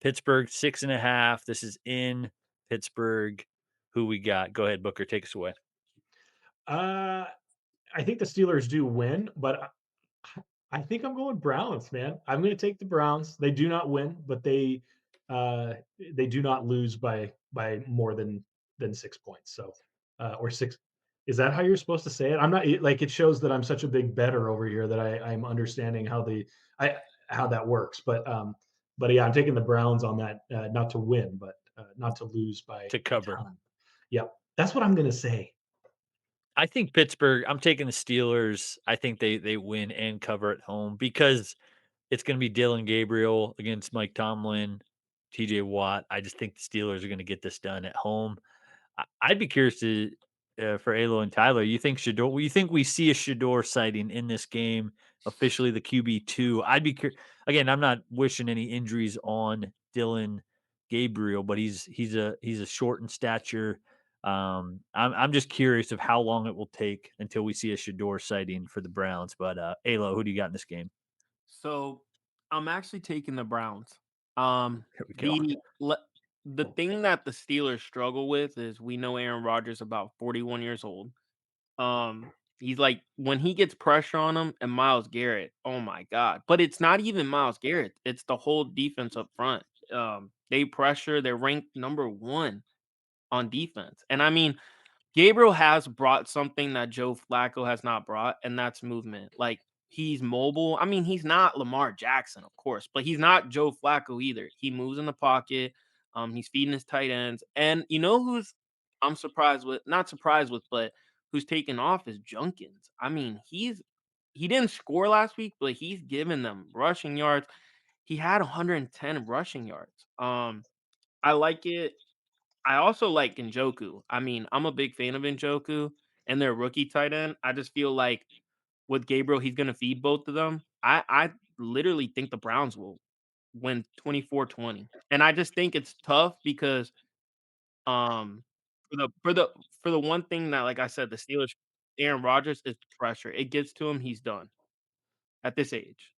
Pittsburgh 6.5. This is in Pittsburgh. Who we got? Go ahead, Booker. Take us away. Uh, I think the Steelers do win, but I think I'm going Browns, man. I'm going to take the Browns. They do not win, but they do not lose by more than 6 points. So or six. Is that how you're supposed to say it? I'm not like it shows that I'm such a big better over here that I'm understanding I how that works. But yeah, I'm taking the Browns on that, not to win, but not to lose by To a cover. ton. Yep, that's what I'm going to say. I think Pittsburgh. I'm taking the Steelers. I think they win and cover at home because it's going to be Dylan Gabriel against Mike Tomlin, T.J. Watt. I just think the Steelers are going to get this done at home. I'd be curious to for Alo and Tyler. You think Shador? You think we see a Shador sighting in this game? Officially, the QB2. I'd be again. I'm not wishing any injuries on Dylan Gabriel, but he's a short in stature. I'm just curious of how long it will take until we see a Shador sighting for the Browns. But Alo, who do you got in this game? So I'm actually taking the Browns. Um, Here we go. the thing that the Steelers struggle with is we know Aaron Rodgers about 41 years old. He's like when he gets pressure on him and Miles Garrett, oh my god. But it's not even Miles Garrett, it's the whole defense up front. They pressure, they're ranked number 1 on defense. And I mean, Gabriel has brought something that Joe Flacco has not brought, and that's movement. Like he's mobile. I mean, he's not Lamar Jackson, of course, but he's not Joe Flacco either. He moves in the pocket. He's feeding his tight ends. And you know who's I'm surprised with, not surprised with, but who's taken off is Junkins. I mean, he didn't score last week, but he's given them rushing yards. He had 110 rushing yards. I like it. I also like Njoku. I mean, I'm a big fan of Njoku and their rookie tight end. I just feel like with Gabriel, he's gonna feed both of them. I literally think the Browns will win 24-20. And I just think it's tough because um for the one thing that, like I said, the Steelers, Aaron Rodgers is pressure. It gets to him, he's done at this age.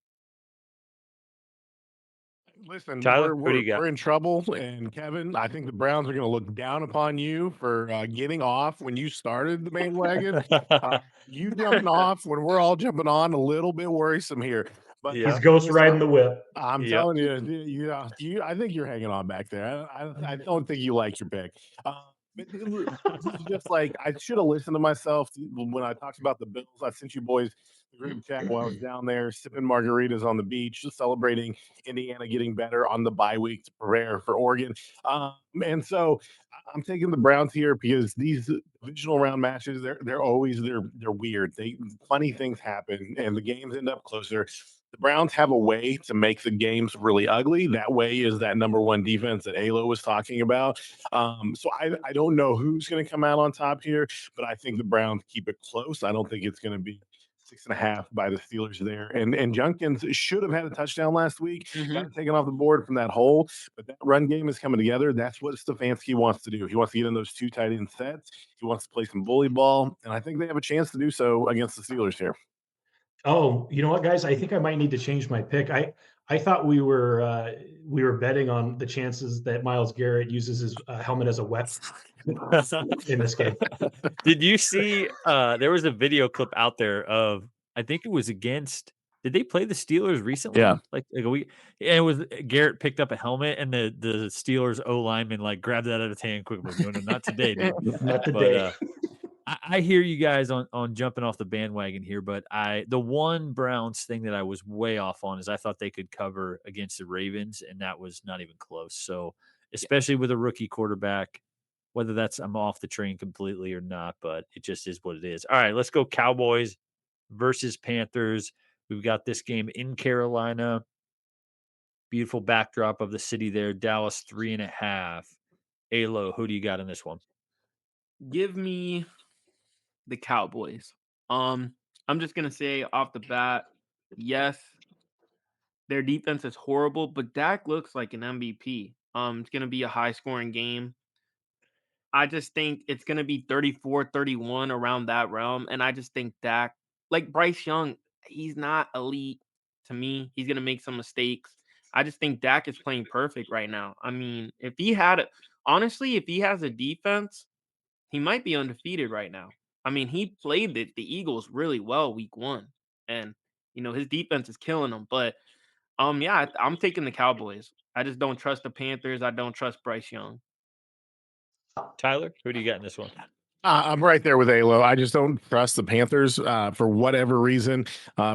Listen, Tyler, we're who do we're you got? we're in trouble, and Kevin, I think the Browns are going to look down upon you for getting off when you started the bandwagon. You jumping off when we're all jumping on, a little bit worrisome here. But He's Yep, ghost listen, riding the whip. I'm yep. telling you, I think you're hanging on back there. I don't think you like your pick. But this is just like I should have listened to myself when I talked about the Bills. I sent you boys the group chat while I was down there sipping margaritas on the beach, just celebrating Indiana getting better on the bye week to prepare for Oregon. And so I'm taking the Browns here because these divisional round matches, they're weird. Funny things happen and the games end up closer. The Browns have a way to make the games really ugly. That way is that number one defense that Alo was talking about. So I don't know who's going to come out on top here, but I think the Browns keep it close. I don't think it's going to be 6.5 by the Steelers there. And Junkins should have had a touchdown last week. Got Mhm. it taken off the board from that hole, but that run game is coming together. That's what Stefanski wants to do. He wants to get in those two tight end sets. He wants to play some bully ball, and I think they have a chance to do so against the Steelers here. Oh, you know what, guys? I think I might need to change my pick. I thought we were betting on the chances that Miles Garrett uses his helmet as a weapon in this game. Did you see, there was a video clip out there of I think it was against did they play the Steelers Yeah. recently? Like a week and it was Garrett picked up a helmet and the Steelers O lineman, like, grabbed that out of his hand quickly. "No, no, not today, dude." Not But, today. I hear you guys on jumping off the bandwagon here, but the one Browns thing that I was way off on is I thought they could cover against the Ravens, and that was not even close. So, especially with a rookie quarterback, whether that's I'm off the train completely or not, but it just is what it is. All right, let's go Cowboys versus Panthers. We've got this game in Carolina. Beautiful backdrop of the city there. Dallas 3.5. Alo, who do you got in this one? Give me the Cowboys. Um, I'm just gonna say off the bat, yes, their defense is horrible, but Dak looks like an MVP. It's gonna be a high scoring game. I just think it's gonna be 34-31 around that realm, and I just think Dak, like Bryce Young, he's not elite to me. He's gonna make some mistakes, I just think Dak is playing perfect right now. I mean, if he had a honestly, if he has a defense, he might be undefeated right now. I mean, he played the Eagles really well week 1, and, his defense is killing him, but, yeah, I'm taking the Cowboys. I just don't trust the Panthers, I don't trust Bryce Young. Tyler, who do you got in this one? I'm right there with Alo. I just don't trust the Panthers for whatever reason.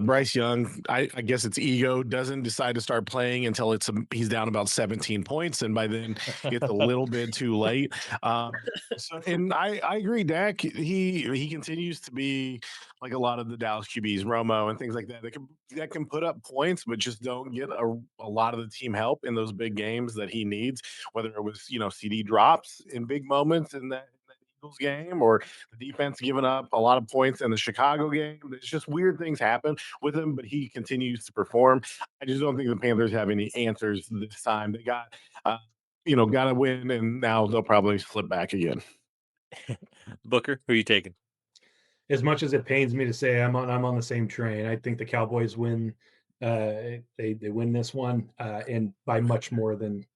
Bryce Young, I guess it's ego, doesn't decide to start playing until he's down about 17 points, and by then it's a little bit too late. And I agree, Dak. He continues to be like a lot of the Dallas QBs, Romo and things like that. That can put up points, but just don't get a lot of the team help in those big games that he needs. Whether it was CD drops in big moments in that Eagles game or the defense giving up a lot of points in the Chicago game. It's just weird things happen with him, but he continues to perform. I just don't think the Panthers have any answers this time. They got to win, and now they'll probably slip back again. Booker, who are you taking? As much as it pains me to say, I'm on the same train. I think the Cowboys win. They win this one, and by much more than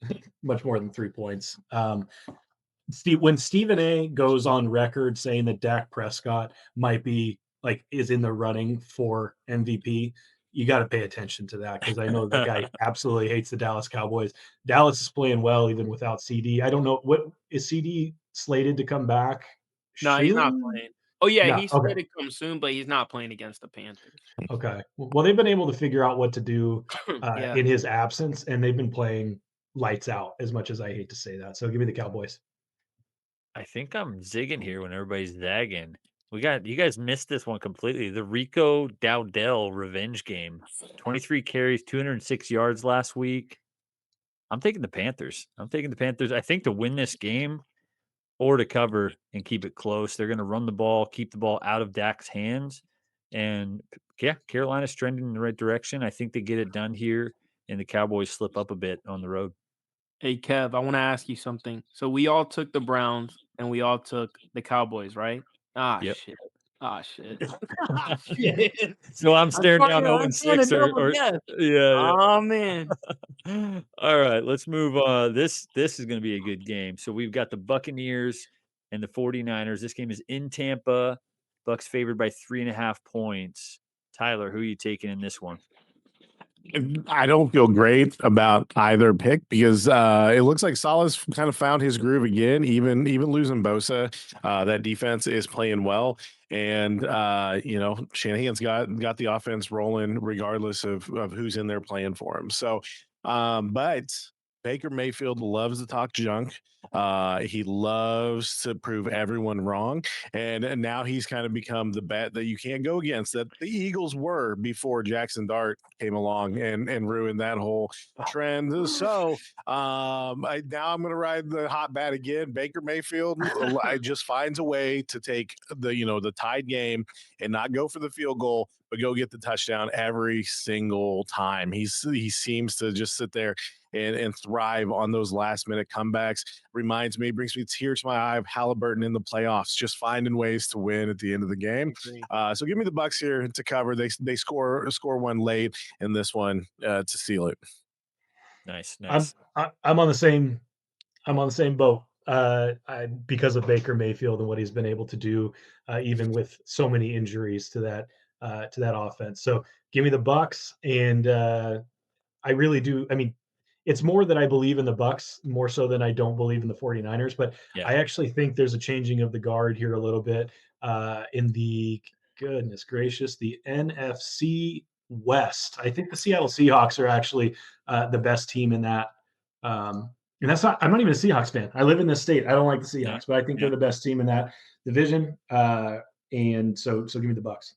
3 points. When Stephen A goes on record saying that Dak Prescott might be is in the running for MVP, you got to pay attention to that because I know the guy absolutely hates the Dallas Cowboys. Dallas is playing well even without CD. I don't know what is CD slated to come back No, he's not soon. playing. Oh, yeah, No, he's okay, slated to come soon, but he's not playing against the Panthers. okay. Well, they've been able to figure out what to do Yeah. in his absence, and they've been playing lights out. As much as I hate to say that, so give me the Cowboys. I think I'm zigging here when everybody's zagging. You guys missed this one completely. The Rico Dowdell revenge game. 23 carries, 206 yards last week. I'm taking the Panthers. I think to win this game or to cover and keep it close, they're going to run the ball, keep the ball out of Dak's hands. And yeah, Carolina's trending in the right direction. I think they get it done here, and the Cowboys slip up a bit on the road. Hey, Kev, I want to ask you something. So we all took the Browns and we all took the Cowboys, right? Ah, Yep. shit. Ah, shit. Ah, shit. So I'm staring down 0 I'm and trying to 6 double or guess. yeah, Oh, man. yeah. All right, let's move on. This is going to be a good game. So we've got the Buccaneers and the 49ers. This game is in Tampa. Bucks favored by 3.5 points. Tyler, who are you taking in this one? I don't feel great about either pick because it looks like Salah's kind of found his groove again. Even losing Bosa, that defense is playing well, and Shanahan's got the offense rolling regardless of who's in there playing for him. So, but Baker Mayfield loves to talk junk. He loves to prove everyone wrong, and now he's kind of become the bet that you can't go against that the Eagles were before Jackson Dart came along and ruined that whole trend. So now I'm going to ride the hot bat again. Baker Mayfield, I just finds a way to take the tied game and not go for the field goal, but go get the touchdown every single time. He seems to just sit there and thrive on those last minute comebacks. Brings me tears to my eye of Halliburton in the playoffs, just finding ways to win at the end of the game. So give me the Bucks here to cover. They score one late in this one to seal it. Nice. I'm on the same boat. Because of Baker Mayfield and what he's been able to do, even with so many injuries to that offense. So give me the Bucks, and I really do. I mean, it's more that I believe in the Bucks more so than I don't believe in the 49ers, but Yeah. I actually think there's a changing of the guard here a little bit in the goodness gracious, the NFC West. I think the Seattle Seahawks are actually the best team in that. And I'm not even a Seahawks fan. I live in this state. I don't like the Yeah. Seahawks, but I think they're the best team in that division. And so give me the Bucks.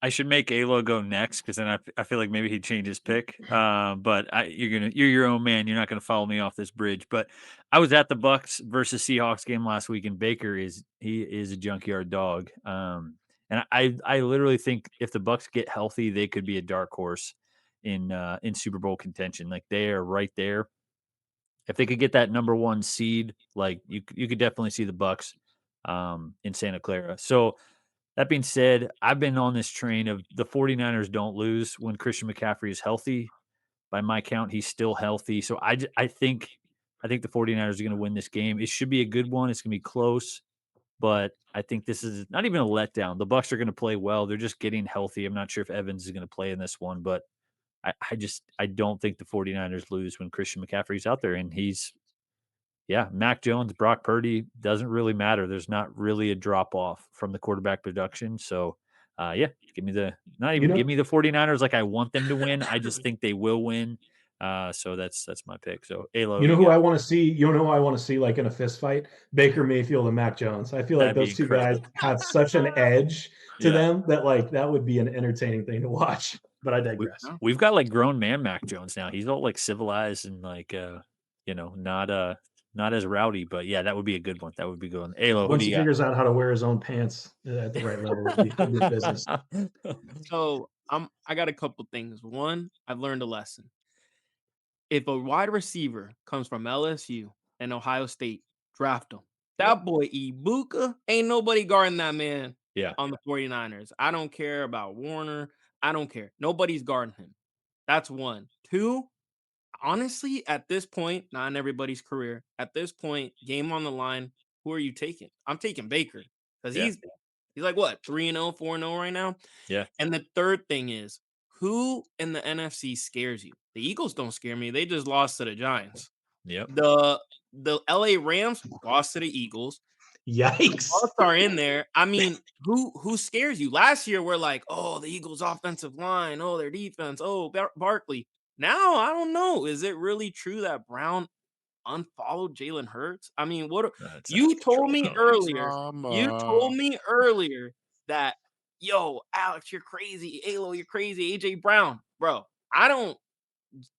I should make Alo go next because then I feel like maybe he'd change his pick. But you're your own man. You're not gonna follow me off this bridge. But I was at the Bucks versus Seahawks game last week, and Baker is a junkyard dog. And I literally think if the Bucks get healthy, they could be a dark horse in Super Bowl contention. Like they are right there. If they could get that number one seed, like you could definitely see the Bucks in Santa Clara. So that being said, I've been on this train of the 49ers don't lose when Christian McCaffrey is healthy. By my count, he's still healthy. So I think the 49ers are going to win this game. It should be a good one. It's going to be close, but I think this is not even a letdown. The Bucks are going to play well. They're just getting healthy. I'm not sure if Evans is going to play in this one, but I don't think the 49ers lose when Christian McCaffrey's out there, and Mac Jones, Brock Purdy, doesn't really matter. There's not really a drop off from the quarterback production. So, give me give me the 49ers like I want them to win. I just think they will win. So that's my pick. So, Alo, You know who I want to see? You know who I want to see like in a fist fight? Baker Mayfield and Mac Jones. I feel like That'd be those two guys incredible. have such an edge to Yeah. them that like that would be an entertaining thing to watch. But I digress. We've got like grown man Mac Jones now. He's all like civilized and like not as rowdy, but yeah, that would be a good one. That would be good one. Alo, who Once do he you got? figures out how to wear his own pants at the right level, it'll be business. So I got a couple things. One, I've learned a lesson. If a wide receiver comes from LSU and Ohio State, draft him. That boy Ibuka, ain't nobody guarding that man Yeah. on the 49ers. I don't care about Warner. I don't care. Nobody's guarding him. That's one. Two, honestly, at this point, not in everybody's career, at this point, game on the line, who are you taking? I'm taking Baker because Yeah. he's like what, 3-0, 4-0 right now? Yeah. And the third thing is, who in the NFC scares you? The Eagles don't scare me. They just lost to the Giants. Yep. The LA Rams lost to the Eagles. Yikes. Bucks are in there. I mean, who scares you? Last year, we're like, oh, the Eagles' offensive line, oh, their defense, oh, Barkley. Now, I don't know. Is it really true that Brown unfollowed Jalen Hurts? I mean, That's you out of told control, me bro. earlier. You told me earlier that, yo, Alex, you're crazy. Alo, you're crazy. AJ Brown, bro. I don't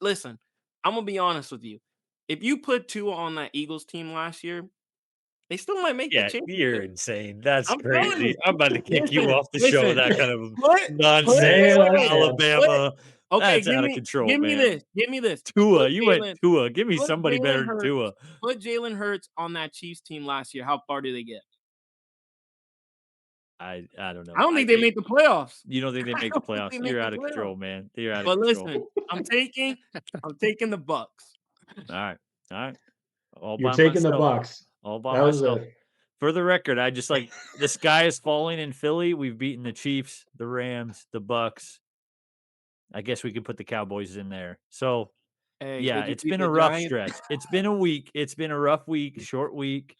listen. I'm gonna be honest with you. If you put Tua on that Eagles team last year, they still might make the Yeah, you're championship. insane. That's I'm telling crazy. you. I'm about to kick you Listen, off the show. listen. That kind of Put nonsense. Man, wait, man. Alabama. okay, That's out of control, give me man. this. Give me this. Tua, Put you went Tua. Give me put somebody Jalen better than Hurts- Tua. Put Jalen Hurts on that Chiefs team last year. How far do they get? I don't know. I don't think they make the playoffs. You don't think they I make the don't think playoffs? they make You're the out of control, playoffs. man. You're out of But control. listen, I'm taking the Bucks. All right. All You're by taking the myself. Bucks. All by That was myself. For the record, I just like the sky is falling in Philly. We've beaten the Chiefs, the Rams, the Bucks. I guess we could put the Cowboys in there. So Hey, yeah, did you it's beat been the a rough Giants? stretch. It's been a week. It's been a rough week, short week.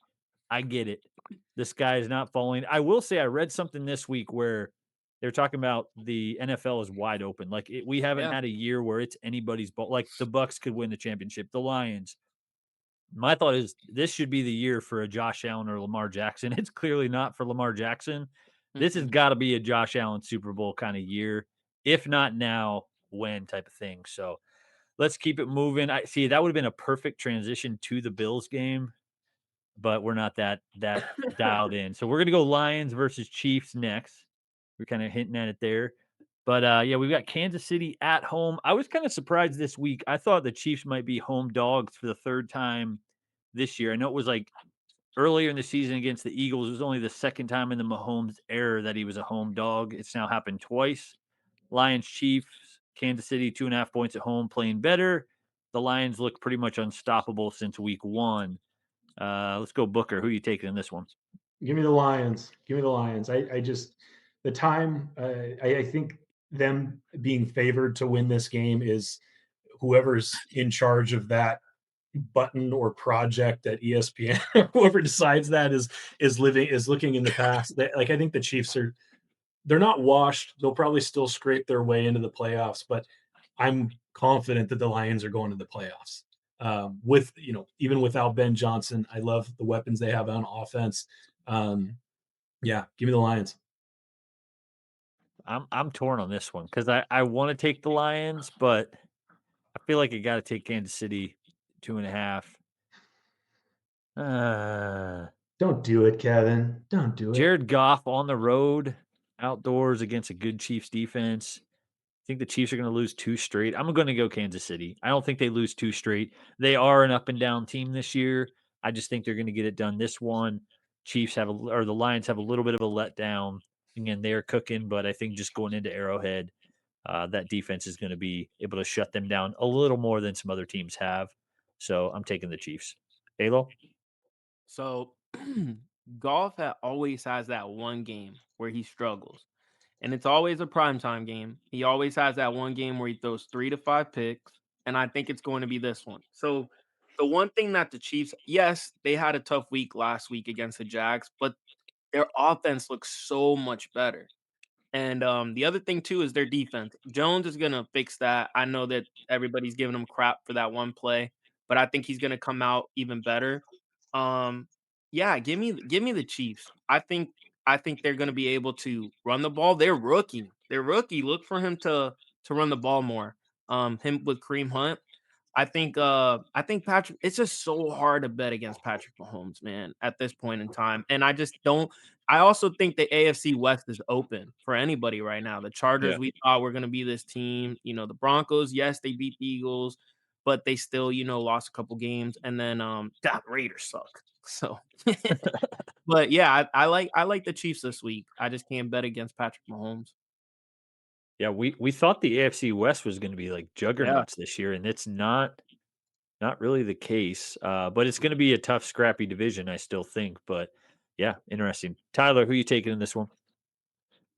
I get it. The sky is not falling. I will say I read something this week where they're talking about the NFL is wide open. Like we haven't Yeah. had a year where it's anybody's ball. Like the Bucks could win the championship, the Lions. My thought is this should be the year for a Josh Allen or Lamar Jackson. It's clearly not for Lamar Jackson. This has got to be a Josh Allen Super Bowl kind of year. If not now, when type of thing. So let's keep it moving. I see that would have been a perfect transition to the Bills game, but we're not that dialed in. So we're gonna go Lions versus Chiefs next. We're kind of hinting at it there. But we've got Kansas City at home. I was kind of surprised this week. I thought the Chiefs might be home dogs for the third time this year. I know it was like earlier in the season against the Eagles. It was only the second time in the Mahomes era that he was a home dog. It's now happened twice. Lions, Chiefs, Kansas City, 2.5 points at home, playing better. The Lions look pretty much unstoppable since week one. Let's go Booker. Who are you taking in this one? Give me the Lions. Give me the Lions. I just the time. I think them being favored to win this game is whoever's in charge of that button or project at ESPN. Whoever decides that is looking in the past. Like I think the Chiefs they're not washed. They'll probably still scrape their way into the playoffs, but I'm confident that the Lions are going to the playoffs. With even without Ben Johnson, I love the weapons they have on offense. Give me the Lions. I'm torn on this one because I want to take the Lions, but I feel like I got to take Kansas City 2.5. Don't do it, Kevin. Don't do it. Jared Goff on the road, outdoors against a good Chiefs defense. I think the Chiefs are going to lose 2 straight. I'm going to go Kansas City. I don't think they lose 2 straight. They are an up and down team this year. I just think they're going to get it done this one. The Lions have a little bit of a letdown. Again, they're cooking, but I think just going into Arrowhead, That defense is going to be able to shut them down a little more than some other teams have. So I'm taking the Chiefs. Alo? So golf always has that one game where he struggles. And it's always a primetime game. He always has that one game where he throws 3 to 5 picks, and I think it's going to be this one. So, the one thing that the Chiefs, yes, they had a tough week last week against the Jags, but their offense looks so much better. And, the other thing too is their defense. Jones is gonna fix that. I know that everybody's giving him crap for that one play, but I think he's gonna come out even better. Um, yeah, give me the Chiefs. I think they're gonna be able to run the ball. They're rookie. They're rookie. Look for him to run the ball more. Him with Kareem Hunt. I think Patrick, it's just so hard to bet against Patrick Mahomes, man, at this point in time. And I just don't I also think the AFC West is open for anybody right now. The Chargers, Yeah. we thought were going to be this team. The Broncos, yes, they beat the Eagles, but they still, lost a couple games. And then the Raiders suck. So, but yeah, I like the Chiefs this week. I just can't bet against Patrick Mahomes. Yeah, we thought the AFC West was going to be like Yeah. juggernauts this year, and it's not really the case. But it's going to be a tough, scrappy division, I still think. But yeah, interesting. Tyler, who you taking in this one?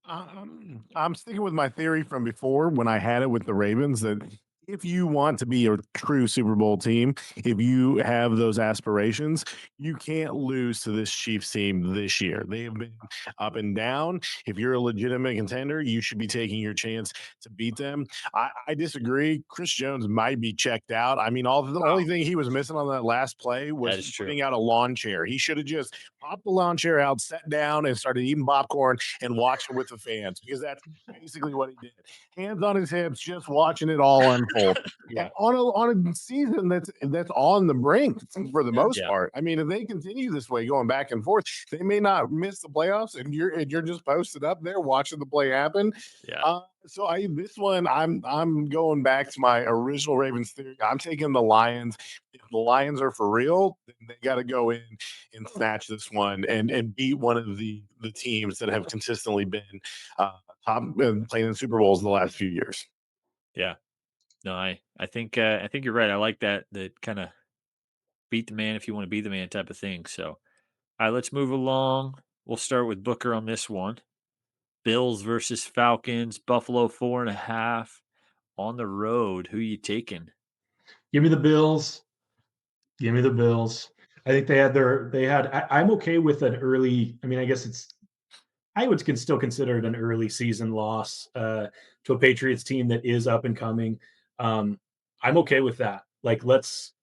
I'm sticking with my theory from before when I had it with the Ravens that if you want to be a true Super Bowl team, if you have those aspirations, you can't lose to this Chiefs team this year. They have been up and down. If you're a legitimate contender, you should be taking your chance to beat them. I disagree. Chris Jones might be checked out. I mean, the only thing he was missing on that last play That was is true. putting out a lawn chair. He should have just popped the lawn chair out, sat down, and started eating popcorn and watching with the fans because that's basically what he did. Hands on his hips, just watching it all unfold. Yeah. On a season that's on the brink for the most Yeah. part. I mean, if they continue this way, going back and forth, they may not miss the playoffs, and you're just posted up there watching the play happen. Yeah. So this one, I'm going back to my original Ravens theory. I'm taking the Lions. If the Lions are for real, then they got to go in and snatch this one and beat one of the teams that have consistently been top playing in Super Bowls in the last few years. Yeah. No, I think you're right. I like that kind of beat the man if you want to be the man type of thing. So, all right, let's move along. We'll start with Booker on this one. Bills versus Falcons. Buffalo 4.5 on the road. Who you taking? Give me the Bills. Give me the Bills. I think I'm okay with an early. I mean, I guess I would can still consider it an early season loss to a Patriots team that is up and coming. Um, I'm okay with that. Like let's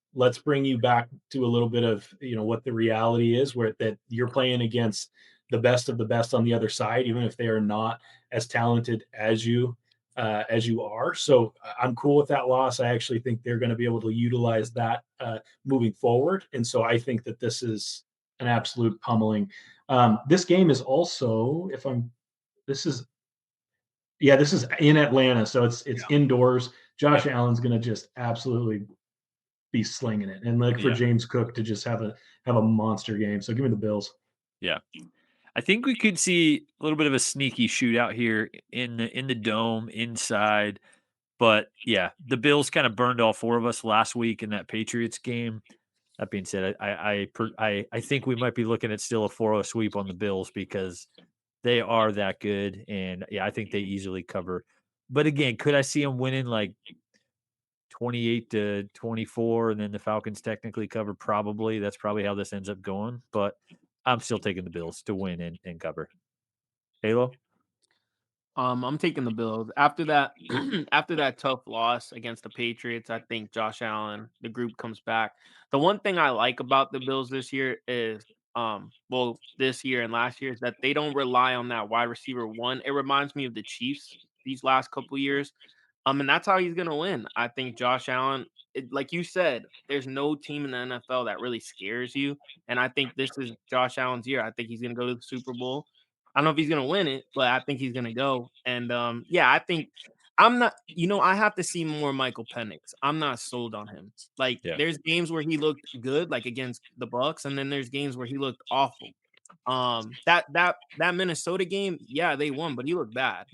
bring you back to a little bit of what the reality is, where that you're playing against the best of the best on the other side, even if they are not as talented as you are. So I'm cool with that loss. I actually think they're going to be able to utilize that moving forward, and so I think that this is an absolute pummeling. This game is also, if I'm, this is, yeah, this is in Atlanta, so it's indoors. Josh Allen's going to just absolutely be slinging it, and look for Yeah. James Cook to just have a monster game. So give me the Bills. Yeah. I think we could see a little bit of a sneaky shootout here in the dome inside. But yeah, the Bills kind of burned all four of us last week in that Patriots game. That being said, I think we might be looking at still a 4-0 sweep on the Bills because they are that good, and yeah, I think they easily cover. But again, could I see them winning like 28-24, and then the Falcons technically cover? Probably. That's probably how this ends up going. But I'm still taking the Bills to win and cover. Halo. I'm taking the Bills. After that after that tough loss against the Patriots, I think Josh Allen, the group comes back. The one thing I like about the Bills this year is well, this year and last year is that they don't rely on that wide receiver one. It reminds me of the Chiefs these last couple years. And that's how he's gonna win. I think Josh Allen, like you said, there's no team in the NFL that really scares you. And I think this is Josh Allen's year. I think he's gonna go to the Super Bowl. I don't know if he's gonna win it, but I think he's gonna go. And yeah, I think I'm not, I have to see more Michael Penix. I'm not sold on him. Like Yeah. there's games where he looked good, like against the Bucks, and then there's games where he looked awful. That Minnesota game, yeah, they won, but he looked bad.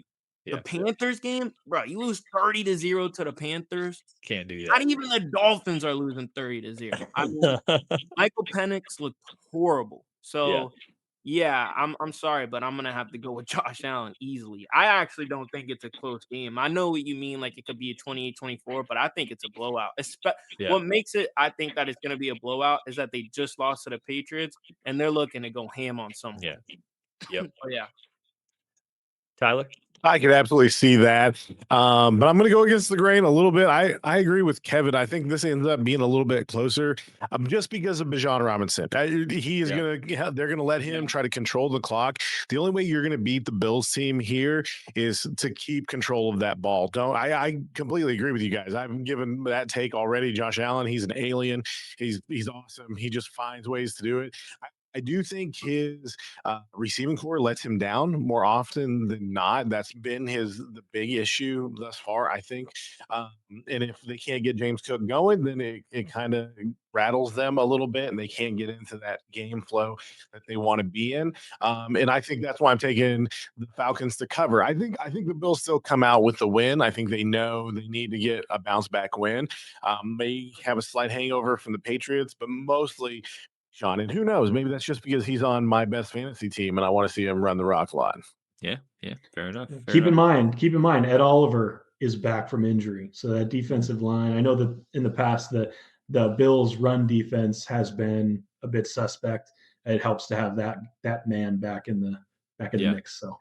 The Yeah. Panthers game, bro, you lose 30-0 to the Panthers. Can't do Not that. even the Dolphins are losing 30-0. I mean, Michael Penix looked horrible. Yeah. So, yeah, I'm sorry, but I'm gonna have to go with Josh Allen easily. I actually don't think it's a close game. I know what you mean, like it could be a 28-24, but I think it's a blowout. Yeah. What makes it, I think that it's gonna be a blowout is that they just lost to the Patriots and they're looking to go ham on someone. Yeah. Yep. Oh, yeah. Tyler? I could absolutely see that. But I'm going to go against the grain a little bit. I agree with Kevin. I think this ends up being a little bit closer just because of Bijan Robinson. He is Yeah. going to, they're going to let him try to control the clock. The only way you're going to beat the Bills team here is to keep control of that ball. I completely agree with you guys. I've given that take already. Josh Allen, he's an alien. He's awesome. He just finds ways to do it. I do think his receiving core lets him down more often than not. That's been the big issue thus far, I think. And if they can't get James Cook going, then it kind of rattles them a little bit, and they can't get into that game flow that they want to be in. And I think that's why I'm taking the Falcons to cover. I think the Bills still come out with the win. I think they know they need to get a bounce back win. May have a slight hangover from the Patriots, but mostly Sean, and who knows? Maybe that's just because he's on my best fantasy team, and I want to see him run the rock a lot. Yeah. Yeah. Fair enough. Keep in mind, Ed Oliver is back from injury. So that defensive line, I know that in the past the Bills' run defense has been a bit suspect. It helps to have that man back in the mix. So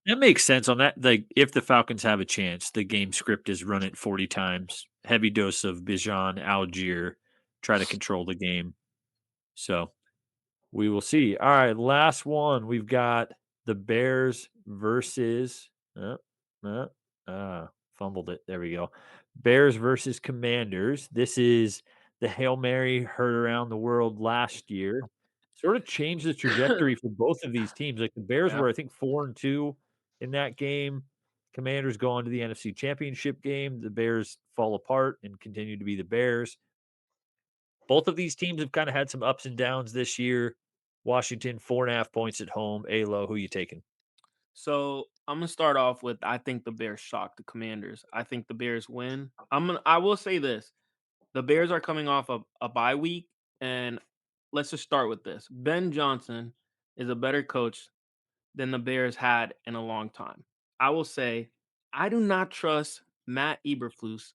That makes sense on that. Like, if the Falcons have a chance, the game script is run it 40 times, heavy dose of Bijan, Algier, try to control the game. So we will see. All right, last one. We've got the Bears versus fumbled it. There we go. Bears versus Commanders. This is the Hail Mary heard around the world last year. Sort of changed the trajectory for both of these teams. Like the Bears Yeah. were, I think, 4-2 in that game. Commanders go on to the NFC Championship game. The Bears fall apart and continue to be the Bears. Both of these teams have kind of had some ups and downs this year. Washington, 4.5 points at home. Alo, who you taking? So I'm gonna start off with I think the Bears shock the Commanders. I think the Bears win. I will say this. The Bears are coming off a bye week, and let's just start with this. Ben Johnson is a better coach than the Bears had in a long time. I will say I do not trust Matt Eberflus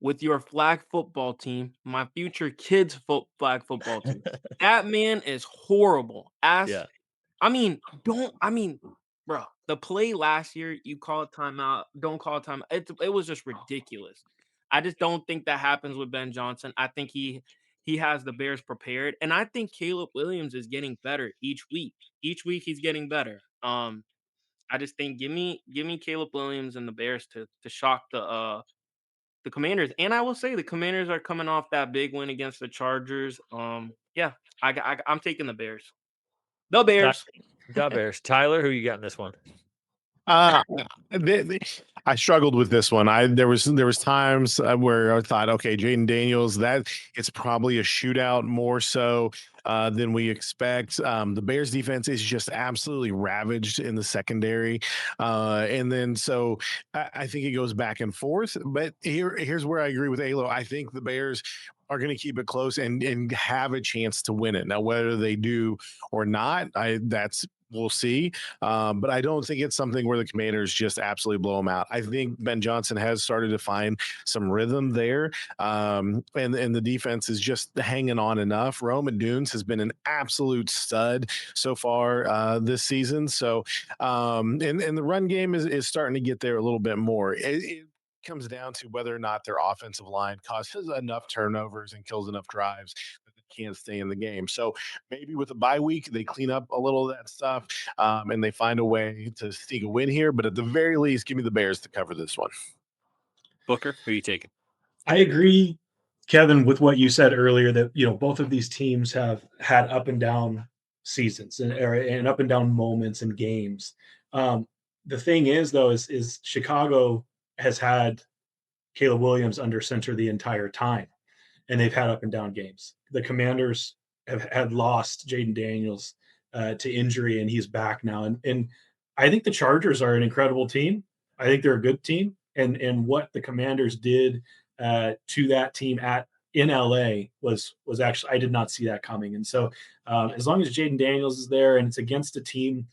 with your flag football team, my future kids' flag football team. That man is horrible. Yeah. Bro, the play last year, you call it timeout, don't call it timeout. It was just ridiculous. I just don't think that happens with Ben Johnson. I think he has the Bears prepared, and I think Caleb Williams is getting better each week. Each week he's getting better. I just think give me Caleb Williams and the Bears to shock the Commanders. And I will say the Commanders are coming off that big win against the Chargers. Yeah, I'm taking the Bears. The Bears. The Bears. Tyler, who you got in this one? Uh, I struggled with this one. There was times where I thought, okay, Jaden Daniels, that it's probably a shootout more so than we expect. The Bears defense is just absolutely ravaged in the secondary, and then so I think it goes back and forth. But here's where I agree with Alo. I think the Bears are going to keep it close and have a chance to win it. Now, whether they do or not, we'll see. But I don't think it's something where the Commanders just absolutely blow them out. I think Ben Johnson has started to find some rhythm there, and the defense is just hanging on enough. Roman Dunes has been an absolute stud so far this season. So, and the run game is starting to get there a little bit more. It comes down to whether or not their offensive line causes enough turnovers and kills enough drives that they can't stay in the game. So maybe with a bye week, they clean up a little of that stuff and they find a way to sneak a win here. But at the very least, give me the Bears to cover this one. Booker, who are you taking? I agree, Kevin, with what you said earlier that both of these teams have had up and down seasons and up and down moments and games. The thing is, though, is Chicago has had Caleb Williams under center the entire time, and they've had up and down games. The Commanders have had lost Jaden Daniels to injury, and he's back now. And I think the Chargers are an incredible team. I think they're a good team, and what the Commanders did to that team in LA was actually, I did not see that coming. And so as long as Jaden Daniels is there and it's against a team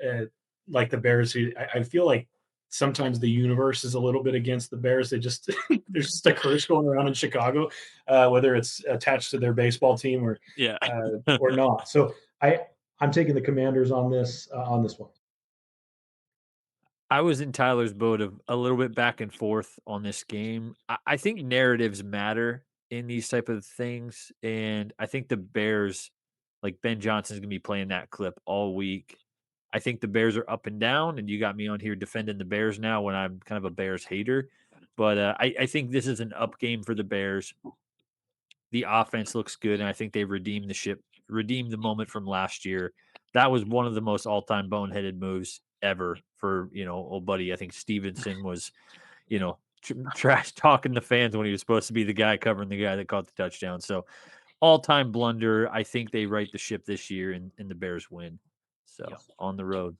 uh, like the Bears, who I feel like sometimes the universe is a little bit against the Bears. They just there's just a curse going around in Chicago, whether it's attached to their baseball team Yeah. or not. So I'm taking the Commanders on this one. I was in Tyler's boat of a little bit back and forth on this game. I think narratives matter in these type of things, and I think the Bears, like Ben Johnson's gonna be playing that clip all week. I think the Bears are up and down, and you got me on here defending the Bears now when I'm kind of a Bears hater. But I think this is an up game for the Bears. The offense looks good, and I think they've redeemed the moment from last year. That was one of the most all-time boneheaded moves ever for, old buddy. I think Stevenson was, trash talking the fans when he was supposed to be the guy covering the guy that caught the touchdown. So all-time blunder. I think they right the ship this year and the Bears win. So Yep. on the road.